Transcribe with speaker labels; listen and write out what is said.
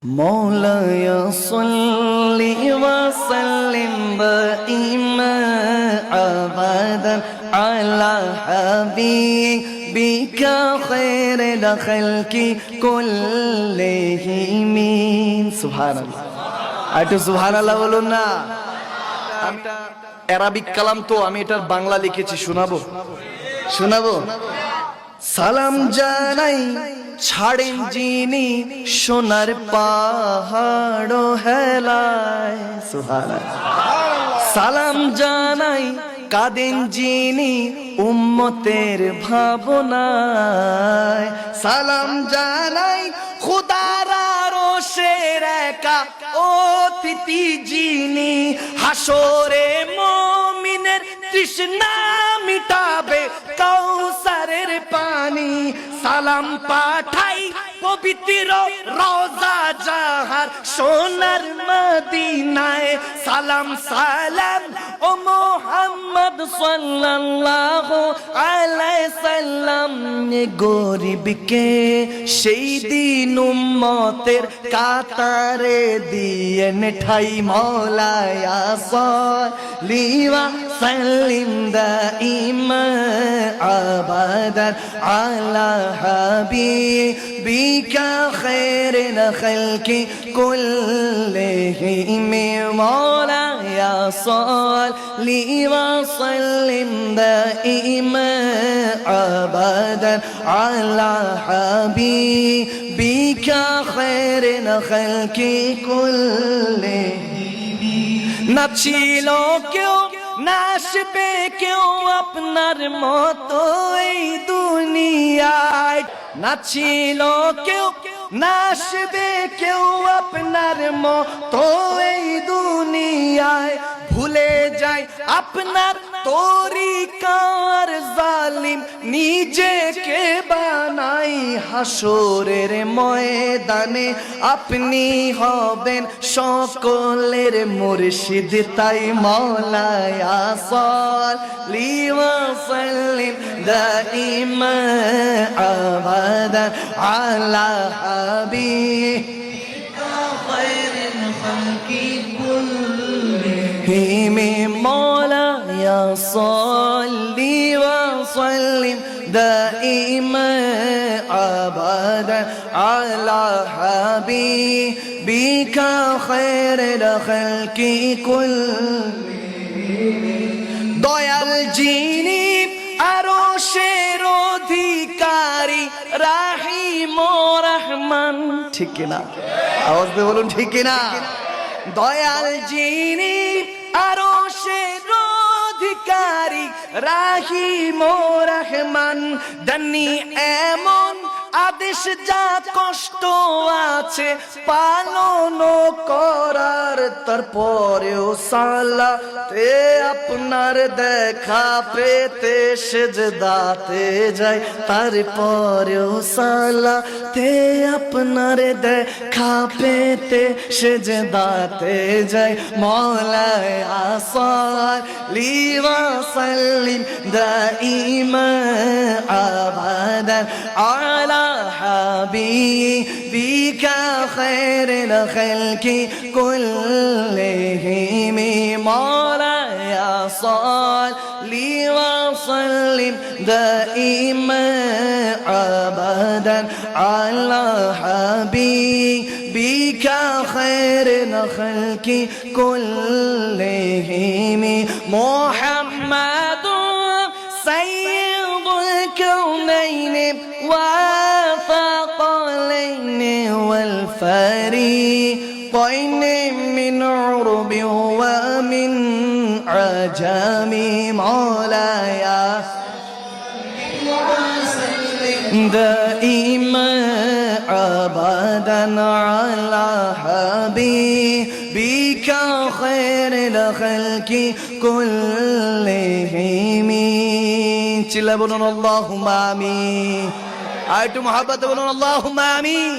Speaker 1: مولاي صل وسلم دائما أبدا على حبيبك خير الخلق كلهم سبحان الله আইতো সুবহানাল্লাহ বলুন না। আরবিক কালাম তো আমি এটার বাংলা লিখেছি, শোনাবো। সালাম জানাই ছাড়েন যিনি সোনার পাহাড় হেলায়, সুবহানাল্লাহ। সালাম জানাই কাঁদেন যিনি উম্মতের ভাবনায়। সালাম জানাই খুদার আরশের একা অতিথি যিনি হাসরে মুমিনের তৃষ্ণা মিটাবে কাউসারের পানি। সালাম পাঠাই পবিত্র রওজা জাহার সোনার মদিনায়। সালাম সালাম ও মুহাম্মদ সাল্লাল্লাহু আলাইহি সাল্লাম। গরিবকে সেই দিন উম্মতের কাতারে দিয়েন ঠাই। মওলায়া সাল্লি ওয়া সাল্লিম দাইমা আবাদান আলা হাবিবিকা খায়রিল খালকি কুল্লিহিম। মওলায়া সাল্লি ওয়া সাল্লিম দাইমা আবাদান আলা হাবিবিকা খায়রিল খালকি কুল্লিহিম। না ছিল কেউ না আসবে কেউ আপনার মতো এই দুনিয়ায়। না ছিল কেউ না আসবে কেউ আপনার মতো এই দুনিয়ায়। ভুলে যায় আপনার তরিকার জালিম নিজেকে বানাই। হাসরের ময়দানে আপনি হবেন সকলের মুর্শিদ। তাই মওলায়া সাল্লি ওয়া সাল্লিম দাইমা আবাদান আলা হাবিবিকা খায়রিল খালকি কুল্লিহিম। মওলায়া সাল্লি ওয়া সাল্লিম দাইমা আবাদান আলা হাবিবিকা খায়রিল খালকি কুল্লিহিম। দয়াল যিনি আরশের অধিকারী রাহিম ও রহমান। ঠিক কিনা? আওয়াজ দিয়ে বলুন ঠিক কিনা? দয়াল যিনি আরশের অধিকারী রাহিম ও রহমান। দানি এমন আদেশ যা কষ্ট আছে পালন করার, তারপরেও সালাতে আপনার দেখা পেতে সেজদাতে যায়। তারপরেও সালাতে আপনার দেখা পেতে সেজদাতে যায়। মওলায়া সাল্লি ওয়া সাল্লিম দাইমা আবাদান আলা হাবিবিকা খায়রিল খালকি কুল্লিহিম। মওলায়া সাল্লি ওয়া সাল্লিম দাইমা আবাদান আলা হাবিবিকা খায়রিল খালকি কুল্লিহিম। মুহাম্মাদুর সাইয়্যিদুল কাউনাইন وثقلين والفريقين من عرب ومن عجم. مولاي دائما أبدا على حبيبك خير الخلق كلهم. চিল্লা বলুন আল্লাহুম্মা আমিন। আরেকটু মহব্বতে বলুন আল্লাহুম্মা আমিন।